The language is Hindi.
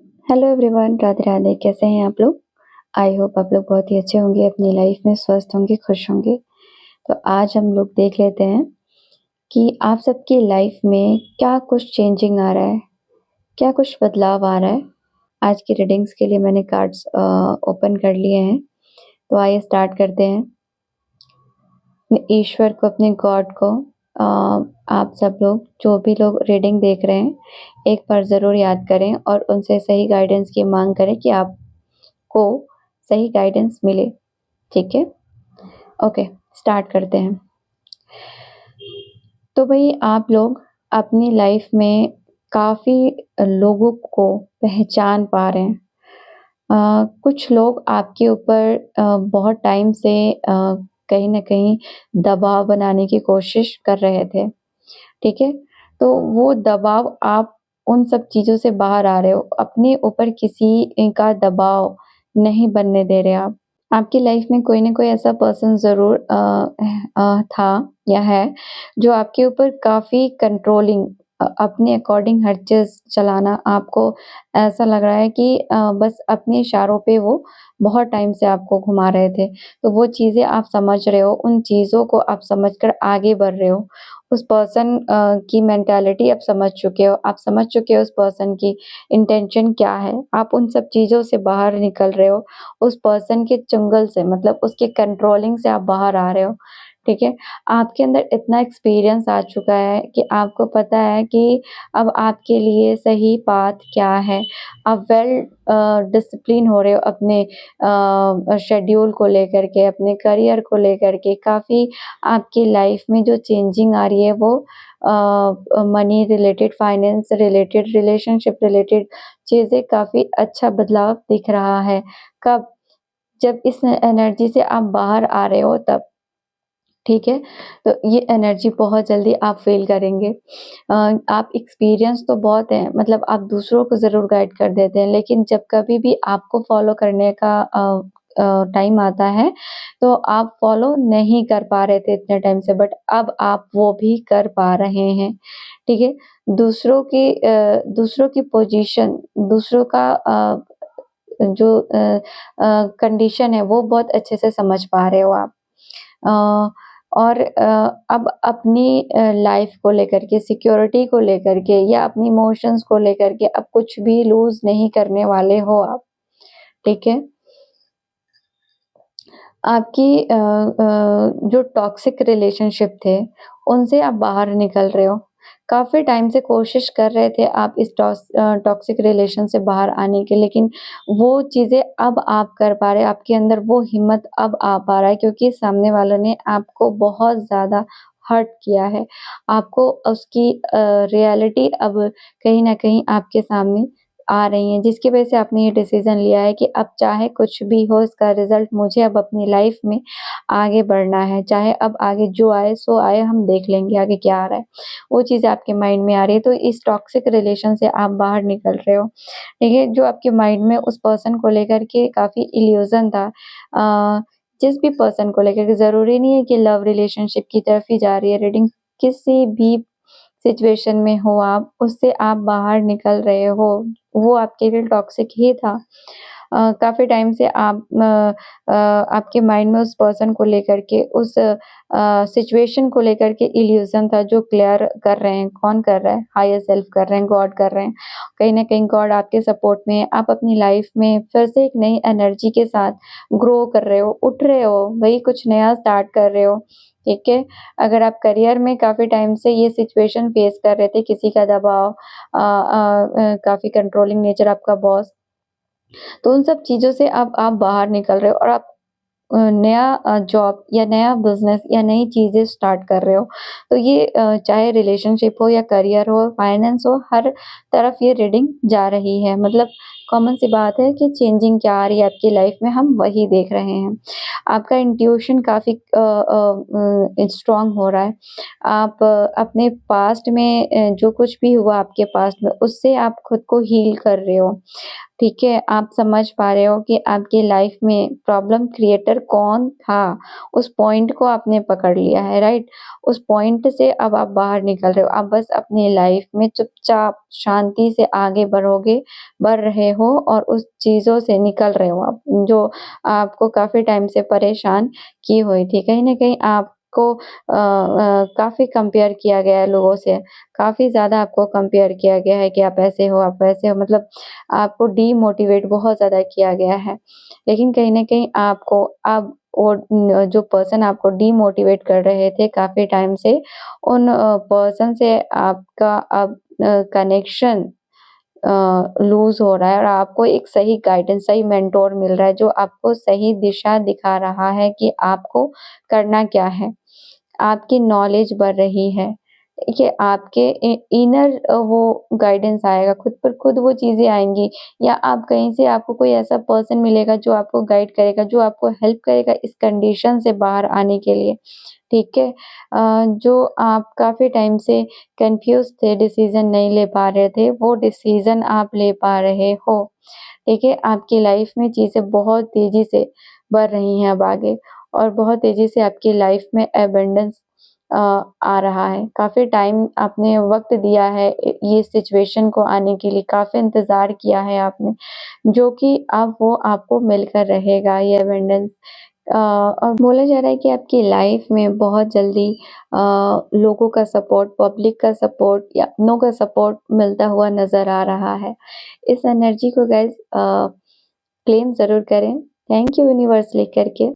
Hello everyone, Radhe Radhe. कैसे हैं आप लोग? आई होप आप लोग बहुत ही अच्छे होंगे, अपनी लाइफ में स्वस्थ होंगे, खुश होंगे। तो आज हम लोग देख लेते हैं कि आप सबकी लाइफ में क्या कुछ चेंजिंग आ रहा है, क्या कुछ बदलाव आ रहा है। आज की रीडिंग्स के लिए मैंने कार्ड्स ओपन कर लिए हैं, तो आइए स्टार्ट करते हैं। अपने ईश्वर को, अपने गॉड को, अ, आप सब लोग जो भी लोग रीडिंग देख रहे हैं, एक बार ज़रूर याद करें और उनसे सही गाइडेंस की मांग करें कि आपको सही गाइडेंस मिले। ठीक है? ओके, स्टार्ट करते हैं। तो भई आप लोग अपनी लाइफ में काफ़ी लोगों को पहचान पा रहे हैं। कुछ लोग आपके ऊपर बहुत टाइम से कहीं न कहीं दबाव बनाने की कोशिश कर रहे थे, ठीक है? तो वो दबाव, आप उन सब चीज़ों से बाहर आ रहे हो, अपने ऊपर किसी का दबाव नहीं बनने दे रहे आप। आपकी लाइफ में कोई न कोई ऐसा पर्सन ज़रूर था या है, जो आपके ऊपर काफ़ी कंट्रोलिंग, अपने अकॉर्डिंग हर चीज़ चलाना, आपको ऐसा लग रहा है कि बस अपने इशारों पे वो बहुत टाइम से आपको घुमा रहे थे। तो वो चीज़ें आप समझ रहे हो, उन चीज़ों को आप समझकर आगे बढ़ रहे हो। उस पर्सन की मेंटालिटी आप समझ चुके हो, आप समझ चुके हो उस पर्सन की इंटेंशन क्या है। आप उन सब चीज़ों से बाहर निकल रहे हो, उस पर्सन के चंगुल से, मतलब उसके कंट्रोलिंग से आप बाहर आ रहे हो, ठीक है? आपके अंदर इतना एक्सपीरियंस आ चुका है कि आपको पता है कि अब आपके लिए सही पाथ क्या है। आप वेल डिसिप्लिन हो रहे हो अपने शेड्यूल को लेकर के, अपने करियर को लेकर के। काफ़ी आपकी लाइफ में जो चेंजिंग आ रही है वो money related, finance related, relationship related चीज़ें, काफ़ी अच्छा बदलाव दिख रहा है। कब? जब इस एनर्जी से आप बाहर आ रहे हो तब, ठीक है? तो ये एनर्जी बहुत जल्दी आप फ़ील करेंगे। आप एक्सपीरियंस तो बहुत हैं, मतलब आप दूसरों को ज़रूर गाइड कर देते हैं, लेकिन जब कभी भी आपको फ़ॉलो करने का टाइम आता है, तो आप फ़ॉलो नहीं कर पा रहे थे इतने टाइम से, बट अब आप वो भी कर पा रहे हैं, ठीक है? दूसरों की पोज़ीशन, दूसरों का जो कंडीशन है, वो बहुत अच्छे से समझ पा रहे हो आप। अ, और अब अपनी लाइफ़ को लेकर के, सिक्योरिटी को लेकर के या अपनी इमोशंस को लेकर के अब कुछ भी लूज़ नहीं करने वाले हो आप, ठीक है? आपकी जो टॉक्सिक रिलेशनशिप थे, उनसे आप बाहर निकल रहे हो। काफ़ी टाइम से कोशिश कर रहे थे आप इस टॉक्सिक रिलेशन से बाहर आने की, लेकिन वो चीज़ें अब आप कर पा रहे हैं, आपके अंदर वो हिम्मत अब आ पा रहा है, क्योंकि सामने वालों ने आपको बहुत ज़्यादा हर्ट किया है। आपको उसकी रियलिटी अब कहीं न कहीं आपके सामने आ रही हैं, जिसकी वजह से आपने ये डिसीज़न लिया है कि अब चाहे कुछ भी हो, इसका रिज़ल्ट मुझे अब अपनी लाइफ़ में आगे बढ़ना है। चाहे अब आगे जो आए सो आए, हम देख लेंगे आगे क्या आ रहा है। वो चीज़ आपके माइंड में आ रही है, तो इस टॉक्सिक रिलेशन से आप बाहर निकल रहे हो। देखिए, जो आपके माइंड में उस पर्सन को लेकर के काफ़ी इल्यूज़न था, जिस भी पर्सन को लेकर के, ज़रूरी नहीं है कि लव रिलेशनशिप की तरफ ही जा रही है रीडिंग, किसी भी सिचुएशन में हो आप, उससे आप बाहर निकल रहे हो, वो आपके लिए टॉक्सिक ही था। काफ़ी टाइम से आपके माइंड में उस पर्सन को लेकर के, उस सिचुएशन को लेकर के इल्यूज़न था, जो क्लियर कर रहे हैं, कौन कर रहा है? हायर सेल्फ कर रहे हैं, गॉड कर रहे हैं। कहीं न कहीं गॉड आपके सपोर्ट में है, आप अपनी लाइफ़ में फिर से एक नई एनर्जी के साथ ग्रो कर रहे हो, उठ रहे हो, वही कुछ नया स्टार्ट कर रहे हो, ठीक है? अगर आप करियर में काफ़ी टाइम से ये सिचुएशन फेस कर रहे थे, किसी का दबाव, काफ़ी कंट्रोलिंग नेचर आपका बॉस, तो उन सब चीज़ों से अब आप बाहर निकल रहे हो और आप नया जॉब या नया बिज़नेस या नई चीज़ें स्टार्ट कर रहे हो। तो ये चाहे रिलेशनशिप हो या करियर हो, फाइनेंस हो, हर तरफ ये रीडिंग जा रही है। मतलब कॉमन सी बात है कि चेंजिंग क्या आ रही है आपकी लाइफ़ में, हम वही देख रहे हैं। आपका इंट्यूशन काफ़ी स्ट्रॉन्ग हो रहा है। आप अपने पास्ट में जो कुछ भी हुआ आपके पास्ट में, उससे आप खुद को हील कर रहे हो। ठीक है, आप समझ पा रहे हो कि आपकी लाइफ में प्रॉब्लम क्रिएटर लीडर कौन था, उस पॉइंट को आपने पकड़ लिया है, राइट? उस पॉइंट से अब आप बाहर निकल रहे हो, आप बस अपनी लाइफ में चुपचाप शांति से आगे बढ़ रहे हो और उस चीज़ों से निकल रहे हो आप, जो आपको काफ़ी टाइम से परेशान की हुई थी। कहीं न कहीं आपको काफ़ी कंपेयर किया गया है लोगों से, काफ़ी ज़्यादा आपको कंपेयर किया गया है कि आप ऐसे हो, आप वैसे हो, मतलब आपको डीमोटिवेट बहुत ज़्यादा किया गया है। लेकिन कहीं न कहीं आपको अब वो जो पर्सन आपको डीमोटिवेट कर रहे थे काफ़ी टाइम से, उन पर्सन से आपका अब कनेक्शन लूज़ हो रहा है और आपको एक सही गाइडेंस, सही मेंटर मिल रहा है, जो आपको सही दिशा दिखा रहा है कि आपको करना क्या है। आपकी नॉलेज बढ़ रही है। देखिए, आपके इनर वो गाइडेंस आएगा, खुद पर खुद वो चीज़ें आएँगी, या आप कहीं से आपको कोई ऐसा पर्सन मिलेगा जो आपको गाइड करेगा, जो आपको हेल्प करेगा इस कंडीशन से बाहर आने के लिए, ठीक है? जो आप काफ़ी टाइम से कन्फ्यूज़ थे, डिसीज़न नहीं ले पा रहे थे, वो डिसीज़न आप ले पा रहे हो, ठीक है? आपकी लाइफ़ में चीज़ें बहुत तेज़ी से बढ़ रही हैं अब आगे, और बहुत तेज़ी से आपकी लाइफ़ में अबंडेंस आ रहा है। काफ़ी टाइम आपने वक़्त दिया है ये सिचुएशन को आने के लिए, काफ़ी इंतज़ार किया है आपने, जो कि अब वो आपको मिलकर रहेगा ये अबंडेंस। और बोला जा रहा है कि आपकी लाइफ़ में बहुत जल्दी लोगों का सपोर्ट, पब्लिक का सपोर्ट या अपनों का सपोर्ट मिलता हुआ नज़र आ रहा है। इस एनर्जी को गाइज़ क्लेम ज़रूर करें। थैंक यू यूनिवर्स लिख कर के।